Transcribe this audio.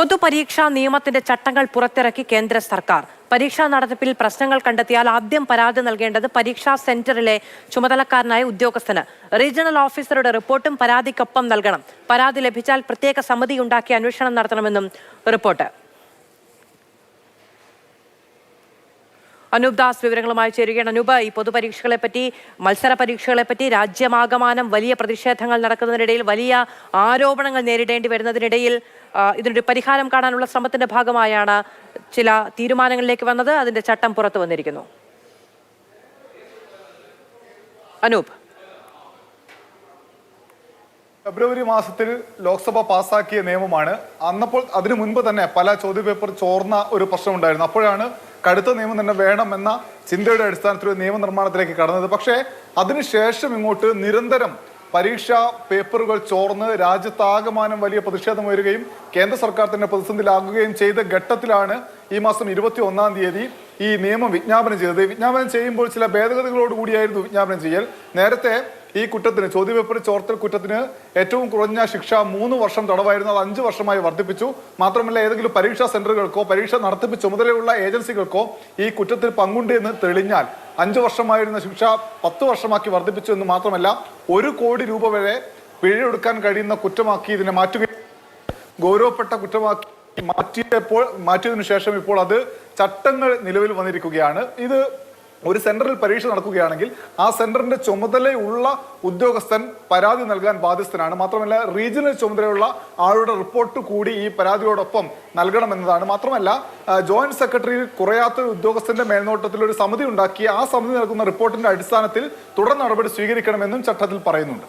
പൊതുപരീക്ഷാ നിയമത്തിന്റെ ചട്ടങ്ങൾ പുറത്തിറക്കി കേന്ദ്ര സർക്കാർ. പരീക്ഷാ നടത്തിപ്പിൽ പ്രശ്നങ്ങൾ കണ്ടെത്തിയാൽ ആദ്യം പരാതി നൽകേണ്ടത് പരീക്ഷാ സെന്ററിലെ ചുമതലക്കാരനായ ഉദ്യോഗസ്ഥന്. റീജിയണൽ ഓഫീസറുടെ റിപ്പോർട്ടും പരാതിക്കൊപ്പം നൽകണം. പരാതി ലഭിച്ചാൽ പ്രത്യേക സമിതി ഉണ്ടാക്കി അന്വേഷണം നടത്തണമെന്നും റിപ്പോർട്ട്. അനൂപ് ദാസ് വിവരങ്ങളുമായി ചേരുകയാണ്. അനൂപ്, ഈ പൊതുപരീക്ഷകളെ പറ്റി, മത്സര പരീക്ഷകളെ പറ്റി രാജ്യമാകമാനം വലിയ പ്രതിഷേധങ്ങൾ നടക്കുന്നതിനിടയിൽ, വലിയ ആരോപണങ്ങൾ നേരിടേണ്ടി വരുന്നതിനിടയിൽ ഇതിനൊരു പരിഹാരം കാണാനുള്ള ശ്രമത്തിന്റെ ഭാഗമായാണ് ചില തീരുമാനങ്ങളിലേക്ക് വന്നത്. അതിന്റെ ചട്ടം പുറത്തു വന്നിരിക്കുന്നു. അനൂപ്, ഫെബ്രുവരി മാസത്തിൽ ലോക്സഭ പാസാക്കിയ നിയമമാണ്. അന്നപ്പോൾ അതിനു മുൻപ് തന്നെ പല ചോദ്യപേപ്പർ ചോർന്ന ഒരു പ്രശ്നമുണ്ടായിരുന്നു. അപ്പോഴാണ് കടുത്ത നിയമം തന്നെ വേണമെന്ന ചിന്തയുടെ അടിസ്ഥാനത്തിൽ ഒരു നിയമനിർമ്മാണത്തിലേക്ക് കടന്നത്. പക്ഷേ അതിനുശേഷം ഇങ്ങോട്ട് നിരന്തരം പരീക്ഷാ പേപ്പറുകൾ ചോർന്ന് രാജ്യത്താകമാനം വലിയ പ്രതിഷേധം ഉയരുകയും കേന്ദ്ര സർക്കാർ തന്നെ പ്രതിസന്ധിയിലാകുകയും ചെയ്ത ഘട്ടത്തിലാണ് ഈ മാസം 21-ാം തീയതി ഈ നിയമം വിജ്ഞാപനം ചെയ്തത്. വിജ്ഞാപനം ചെയ്യുമ്പോൾ ചില ഭേദഗതികളോടുകൂടിയായിരുന്നു വിജ്ഞാപനം ചെയ്യൽ. നേരത്തെ ഈ കുറ്റത്തിന്, ചോദ്യപേപ്പർ ചോർത്തൽ കുറ്റത്തിന് ഏറ്റവും കുറഞ്ഞ ശിക്ഷ 3 വർഷം തടവായിരുന്നു. അത് 5 വർഷമായി വർദ്ധിപ്പിച്ചു. മാത്രമല്ല, ഏതെങ്കിലും പരീക്ഷാ സെന്ററുകൾക്കോ പരീക്ഷ നടത്തിപ്പ് ചുമതലയുള്ള ഏജൻസികൾക്കോ ഈ കുറ്റത്തിൽ പങ്കുണ്ട് എന്ന് തെളിഞ്ഞാൽ 5 വർഷമായിരുന്ന ശിക്ഷ 10 വർഷമാക്കി വർദ്ധിപ്പിച്ചു എന്ന് മാത്രമല്ല 1 കോടി രൂപ വരെ പിഴയൊടുക്കാൻ കഴിയുന്ന കുറ്റമാക്കി ഇതിനെ മാറ്റുകയും ഗൗരവപ്പെട്ട കുറ്റമാക്കി മാറ്റിയതിനു ശേഷം ഇപ്പോൾ അത് ചട്ടങ്ങൾ നിലവിൽ വന്നിരിക്കുകയാണ്. ഇത് ഒരു സെന്ററിൽ പരീക്ഷ നടക്കുകയാണെങ്കിൽ ആ സെന്ററിന്റെ ചുമതലയുള്ള ഉദ്യോഗസ്ഥൻ പരാതി നൽകാൻ ബാധ്യസ്ഥനാണ്. മാത്രമല്ല, റീജിയണൽ ചുമതലയുള്ള ആളുടെ റിപ്പോർട്ട് കൂടി ഈ പരാതിയോടൊപ്പം നൽകണമെന്നതാണ്. മാത്രമല്ല, ജോയിന്റ് സെക്രട്ടറിയിൽ കുറയാത്തൊരു ഉദ്യോഗസ്ഥന്റെ മേൽനോട്ടത്തിൽ ഒരു സമിതി ഉണ്ടാക്കി ആ സമിതി നൽകുന്ന റിപ്പോർട്ടിന്റെ അടിസ്ഥാനത്തിൽ തുടർ നടപടി സ്വീകരിക്കണമെന്നും ചട്ടത്തിൽ പറയുന്നുണ്ട്.